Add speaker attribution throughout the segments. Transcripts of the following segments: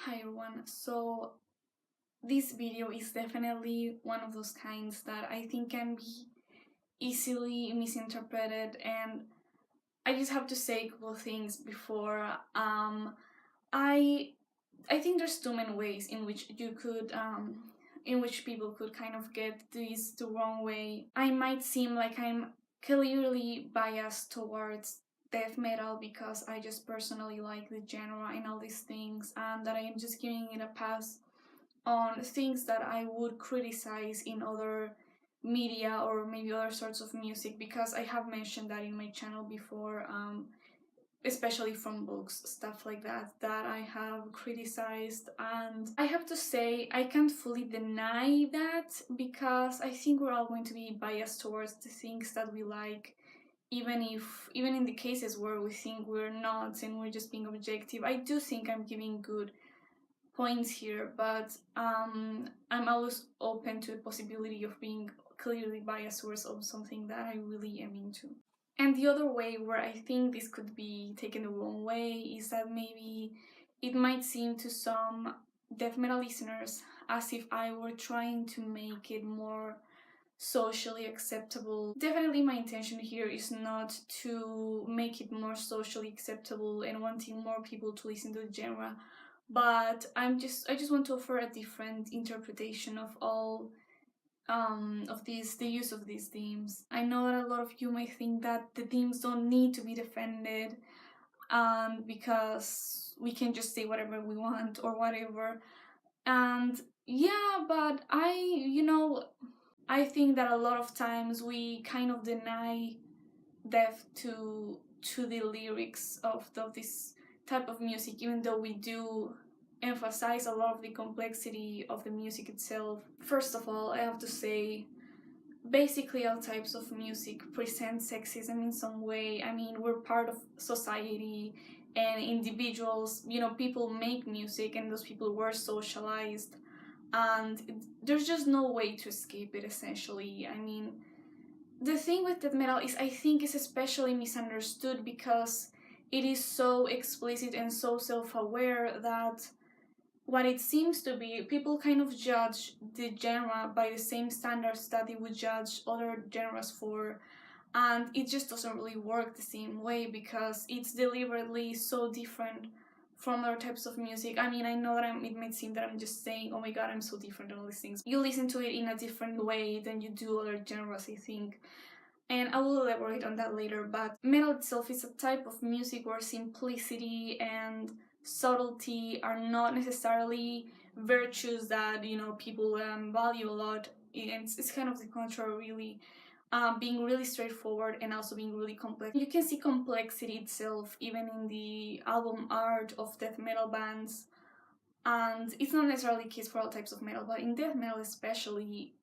Speaker 1: Hi everyone, so this video is definitely one of those kinds that I think can be easily misinterpreted, and I just have to say a couple of things before. I I think there's too many ways in which in which people could kind of get this the wrong way. I might seem like I'm clearly biased towards death metal because I just personally like the genre and all these things, and that I am just giving it a pass on things that I would criticize in other media or maybe other sorts of music, because I have mentioned that in my channel before, especially from books, stuff like that, that I have criticized. And I have to say, I can't fully deny that, because I think we're all going to be biased towards the things that we like, even in the cases where we think we're not and we're just being objective. I do think I'm giving good points here, but I'm always open to the possibility of being clearly biased towards something that I really am into. And the other way where I think this could be taken the wrong way is that maybe it might seem to some death metal listeners as if I were trying to make it more socially acceptable. Definitely my intention here is not to make it more socially acceptable and wanting more people to listen to the genre, but I just want to offer a different interpretation of all of the use of these themes. I know that a lot of you may think that the themes don't need to be defended, because we can just say whatever we want or whatever. And yeah, but I think that a lot of times we kind of deny depth to the lyrics of this type of music, even though we do emphasize a lot of the complexity of the music itself. First of all, I have to say, basically all types of music present sexism in some way. I mean, we're part of society, and individuals, people make music, and those people were socialized, and there's just no way to escape it, essentially. I mean, the thing with death metal is, I think, is especially misunderstood because it is so explicit and so self-aware that what it seems to be, people kind of judge the genre by the same standards that they would judge other genres for, and it just doesn't really work the same way because it's deliberately so different from other types of music. I mean, I know that it might seem that I'm just saying, oh my god, I'm so different and all these things. You listen to it in a different way than you do other genres, I think. And I will elaborate on that later, but metal itself is a type of music where simplicity and subtlety are not necessarily virtues that, people value a lot. It's kind of the contrary, really. Being really straightforward and also being really complex. You can see complexity itself even in the album art of death metal bands, and it's not necessarily the case for all types of metal, but in death metal especially,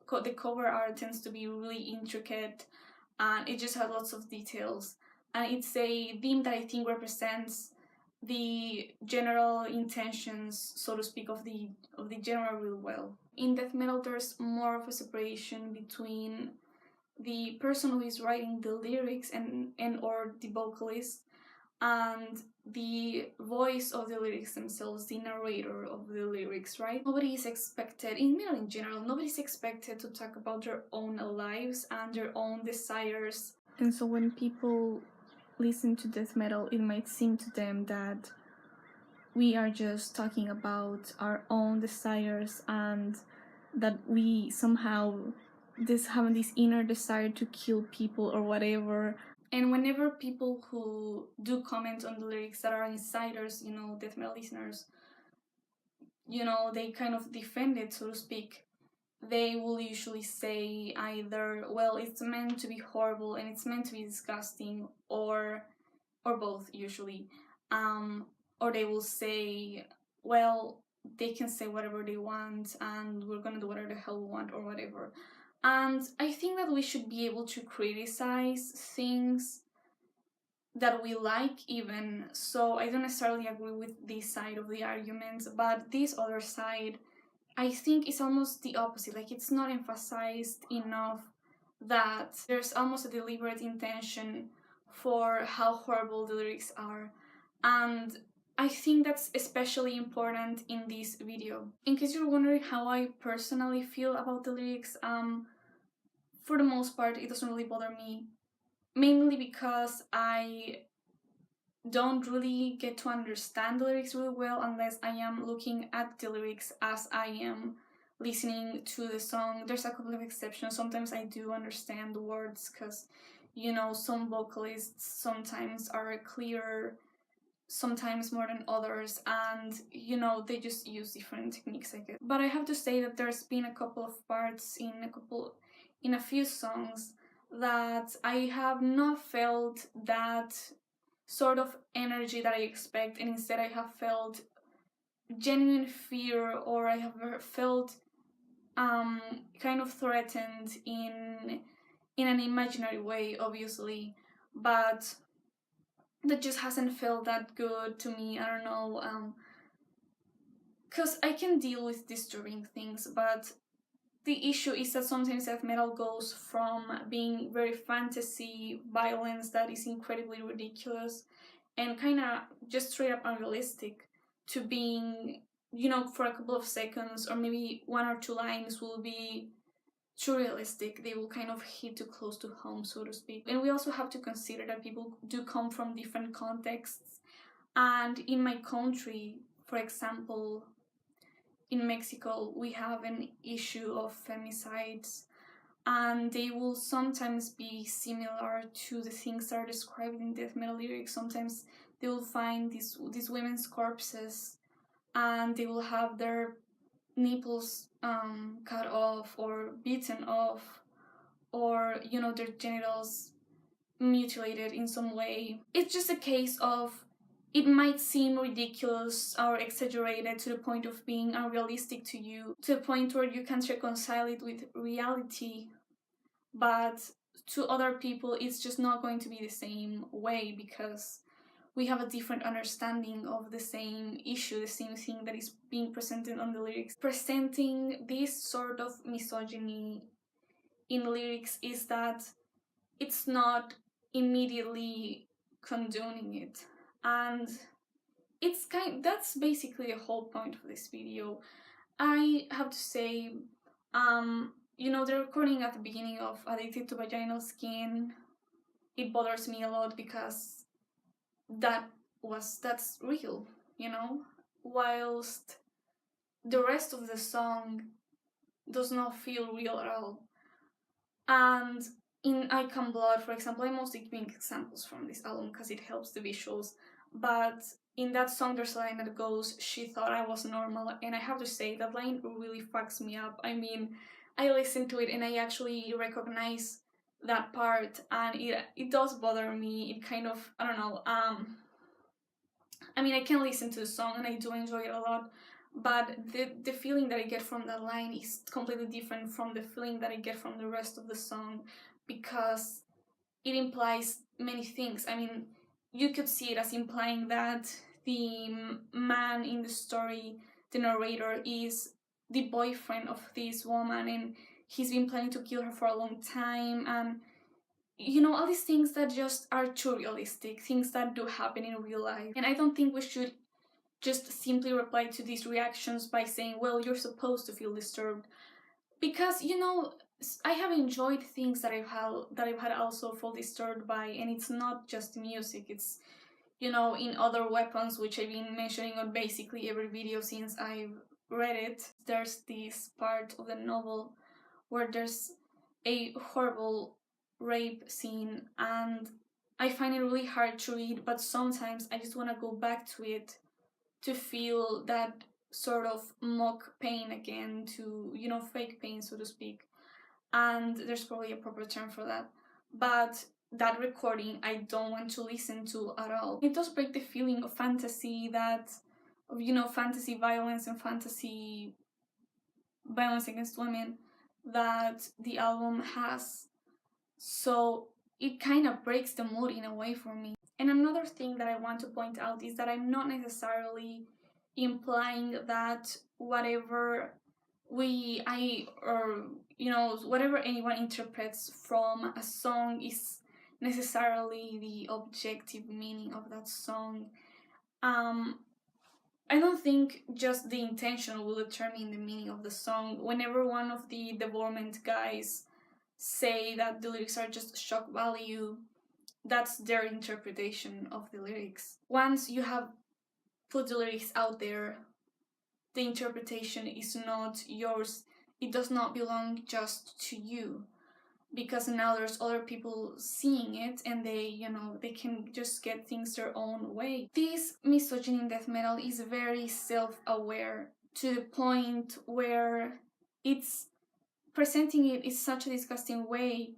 Speaker 1: the cover art tends to be really intricate, and it just has lots of details, and it's a theme that I think represents the general intentions, so to speak, of the genre real well. In death metal, there's more of a separation between the person who is writing the lyrics and or the vocalist, and the voice of the lyrics themselves, the narrator of the lyrics, right? Nobody is expected, in metal in general, nobody's expected to talk about their own lives and their own desires. And so when people listen to death metal, it might seem to them that we are just talking about our own desires, and that we somehow have this inner desire to kill people or whatever. And whenever people who do comment on the lyrics that are insiders, death metal listeners, they kind of defend it, so to speak, they will usually say either, well, it's meant to be horrible and it's meant to be disgusting, or both, usually. Or they will say, well, they can say whatever they want and we're gonna do whatever the hell we want or whatever. And I think that we should be able to criticize things that we like, even. So I don't necessarily agree with this side of the argument, but this other side, I think, is almost the opposite. Like, it's not emphasized enough that there's almost a deliberate intention for how horrible the lyrics are. And I think that's especially important in this video. In case you're wondering how I personally feel about the lyrics, for the most part it doesn't really bother me, mainly because I don't really get to understand the lyrics really well unless I am looking at the lyrics as I am listening to the song. There's a couple of exceptions. Sometimes I do understand the words because, you know, some vocalists sometimes are clearer, sometimes more than others, and you know, they just use different techniques, I guess. But I have to say that there's been a couple of parts in a few songs that I have not felt that sort of energy that I expect, and instead I have felt genuine fear, or I have felt kind of threatened in an imaginary way, obviously, but that just hasn't felt that good to me. I don't know, because I can deal with disturbing things, but the issue is that sometimes death metal goes from being very fantasy violence that is incredibly ridiculous and kind of just straight up unrealistic to being, you know, for a couple of seconds or maybe one or two lines will be too realistic. They will kind of hit too close to home, so to speak. And we also have to consider that people do come from different contexts. And in my country, for example, in Mexico, we have an issue of femicides, and they will sometimes be similar to the things that are described in death metal lyrics. Sometimes they will find these women's corpses, and they will have their nipples cut off or beaten off, or you know, their genitals mutilated in some way. It's just a case of it might seem ridiculous or exaggerated to the point of being unrealistic to you, to the point where you can't reconcile it with reality, but to other people it's just not going to be the same way because we have a different understanding of the same issue, the same thing that is being presented on the lyrics. Presenting this sort of misogyny in lyrics is that it's not immediately condoning it, and that's basically the whole point of this video. I have to say, you know, the recording at the beginning of Addicted to Vaginal Skin, it bothers me a lot because that's real, you know, whilst the rest of the song does not feel real at all. And in Icon Blood, for example, I'm mostly giving examples from this album because it helps the visuals, but in that song there's a line that goes, "She thought I was normal," and I have to say that line really fucks me up. I mean, I listen to it and I actually recognize that part, and it does bother me. It kind of, I don't know, I mean, I can listen to the song and I do enjoy it a lot, but the feeling that I get from that line is completely different from the feeling that I get from the rest of the song, because it implies many things. I mean, you could see it as implying that the man in the story, the narrator, is the boyfriend of this woman and he's been planning to kill her for a long time, and you know, all these things that just are too realistic, things that do happen in real life. And I don't think we should just simply reply to these reactions by saying, well, you're supposed to feel disturbed, because you know, I have enjoyed things that I've had also feel disturbed by, and it's not just music. It's, you know, in other weapons, which I've been mentioning on basically every video since I've read it. There's this part of the novel where there's a horrible rape scene, and I find it really hard to read, but sometimes I just want to go back to it to feel that sort of mock pain again, to, you know, fake pain, so to speak. And there's probably a proper term for that, but that recording I don't want to listen to at all. It does break the feeling of fantasy, that of, you know, fantasy violence and fantasy violence against women that the album has. So it kind of breaks the mood in a way for me. And another thing that I want to point out is that I'm not necessarily implying that whatever whatever anyone interprets from a song is necessarily the objective meaning of that song. I don't think just the intention will determine the meaning of the song. Whenever one of the development guys say that the lyrics are just shock value, that's their interpretation of the lyrics. Once you have put the lyrics out there, the interpretation is not yours. It does not belong just to you, because now there's other people seeing it, and they can just get things their own way. This misogyny in death metal is very self-aware, to the point where it's presenting it in such a disgusting way,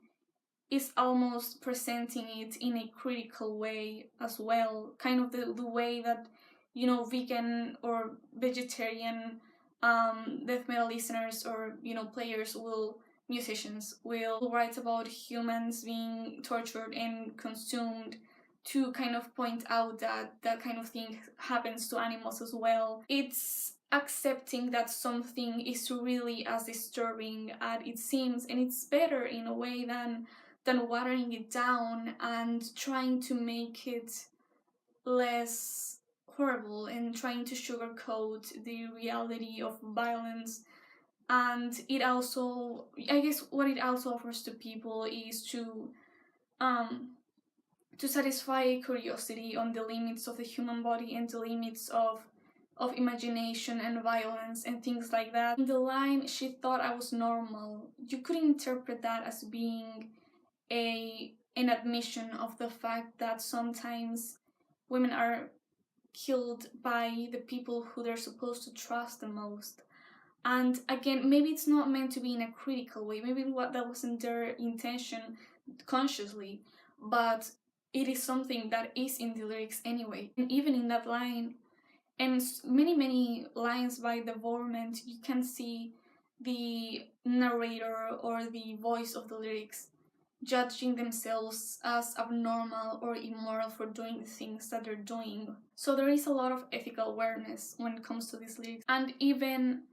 Speaker 1: is almost presenting it in a critical way as well, kind of the way that vegan or vegetarian death metal listeners or players will musicians will write about humans being tortured and consumed, to kind of point out that that kind of thing happens to animals as well. It's accepting that something is really as disturbing as it seems, and it's better in a way than watering it down and trying to make it less horrible and trying to sugarcoat the reality of violence. And it also, I guess, what it also offers to people is um to satisfy curiosity on the limits of the human body and the limits of imagination and violence and things like that. In the line, "She thought I was normal," you could interpret that as being an admission of the fact that sometimes women are killed by the people who they're supposed to trust the most. And again, maybe it's not meant to be in a critical way, maybe that wasn't their intention consciously, but it is something that is in the lyrics anyway. And even in that line, and many lines by the Vorment, you can see the narrator or the voice of the lyrics judging themselves as abnormal or immoral for doing the things that they're doing. So there is a lot of ethical awareness when it comes to these lyrics. And even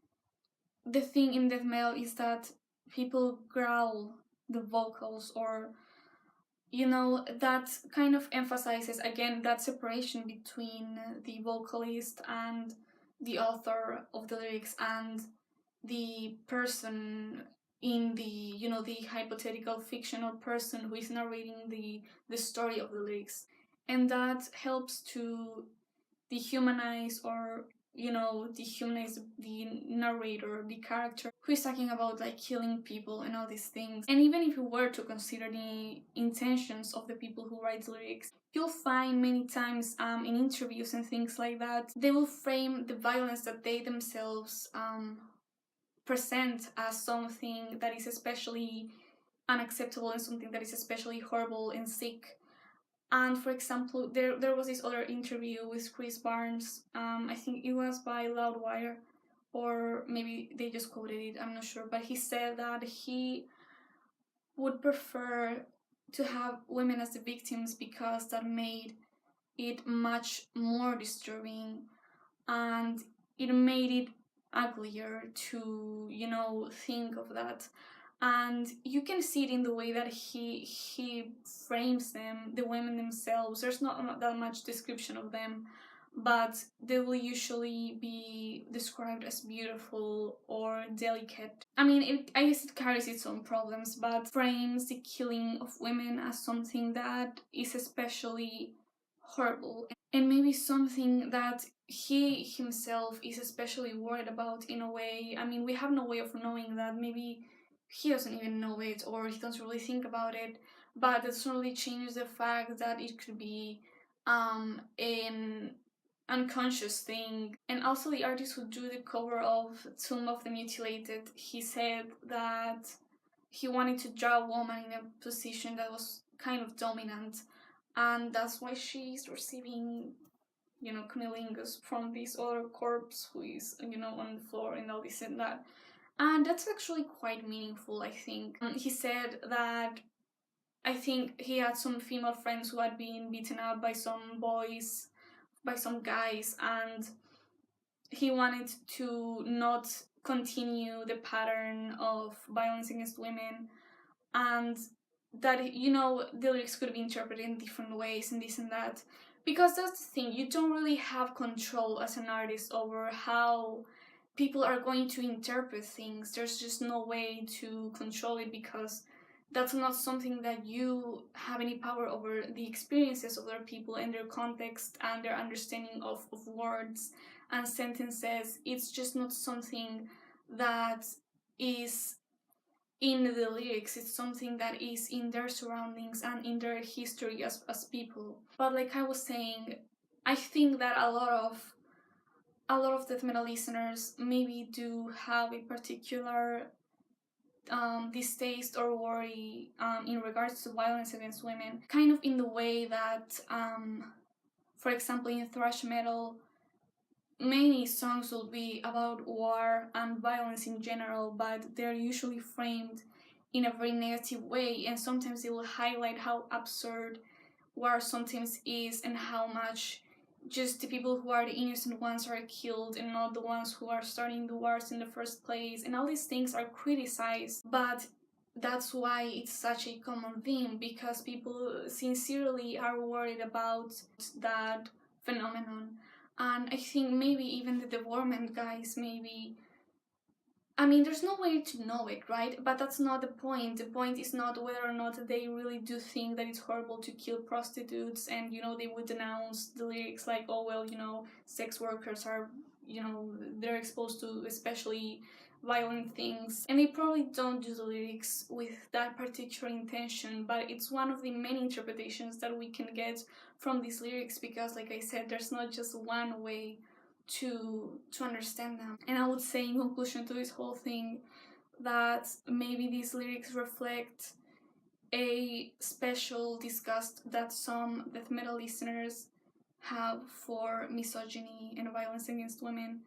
Speaker 1: the thing in death metal is that people growl the vocals, or that kind of emphasizes again that separation between the vocalist and the author of the lyrics and the person in the hypothetical fictional person who is narrating the story of the lyrics. And that helps to dehumanize, or dehumanize the narrator, the character who is talking about like killing people and all these things. And even if you were to consider the intentions of the people who write lyrics, you'll find many times in interviews and things like that, they will frame the violence that they themselves present as something that is especially unacceptable and something that is especially horrible and sick. And for example, there was this other interview with Chris Barnes, I think it was by Loudwire, or maybe they just quoted it, I'm not sure, but he said that he would prefer to have women as the victims because that made it much more disturbing, and it made it uglier to think of that. And you can see it in the way that he frames them, the women themselves. There's not that much description of them, but they will usually be described as beautiful or delicate. I mean, I guess it carries its own problems, but frames the killing of women as something that is especially horrible, and maybe something that he himself is especially worried about in a way. I mean, we have no way of knowing that. Maybe he doesn't even know it, or he doesn't really think about it, but that doesn't really change the fact that it could be an unconscious thing. And also, the artist who drew the cover of Tomb of the Mutilated, he said that he wanted to draw a woman in a position that was kind of dominant, and that's why she's receiving cunnilingus from this other corpse who is on the floor and all this and that. And that's actually quite meaningful, I think. He said that I think he had some female friends who had been beaten up by some boys, by some guys, and he wanted to not continue the pattern of violence against women, and that the lyrics could be interpreted in different ways and this and that. Because that's the thing, you don't really have control as an artist over how people are going to interpret things. There's just no way to control it because that's not something that you have any power over. The experiences of other people and their context and their understanding of words and sentences, it's just not something that is in the lyrics. It's something that is in their surroundings and in their history as people. But like I was saying, I think that a lot of death metal listeners maybe do have a particular distaste or worry in regards to violence against women, kind of in the way that for example in thrash metal many songs will be about war and violence in general, but they're usually framed in a very negative way, and sometimes they will highlight how absurd war sometimes is and how much just the people who are the innocent ones are killed and not the ones who are starting the wars in the first place, and all these things are criticized. But that's why it's such a common theme, because people sincerely are worried about that phenomenon. And I think maybe even the dewormment guys, maybe, I mean, there's no way to know it, right? But that's not the point. The point is not whether or not they really do think that it's horrible to kill prostitutes, and, you know, they would denounce the lyrics like, oh, well, you know, sex workers are, you know, they're exposed to especially violent things. And they probably don't do the lyrics with that particular intention, but it's one of the many interpretations that we can get from these lyrics because, like I said, there's not just one way to understand them. And I would say in conclusion to this whole thing that maybe these lyrics reflect a special disgust that some death metal listeners have for misogyny and violence against women.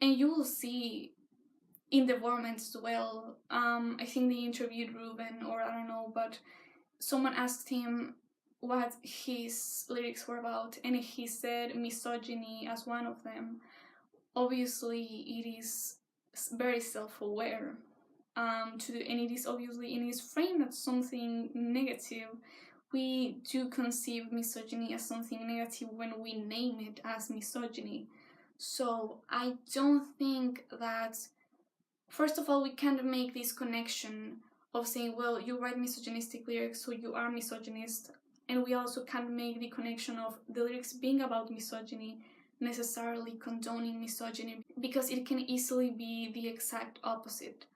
Speaker 1: And you will see in the Devorment as well. I think they interviewed Ruben, or I don't know, but someone asked him what his lyrics were about, and he said misogyny as one of them. Obviously, it is very self-aware, and it is obviously it is framed as something negative. We do conceive misogyny as something negative when we name it as misogyny. So I don't think that, first of all, we can't make this connection of saying, well, you write misogynistic lyrics, so you are misogynist. And we also can't make the connection of the lyrics being about misogyny necessarily condoning misogyny, because it can easily be the exact opposite.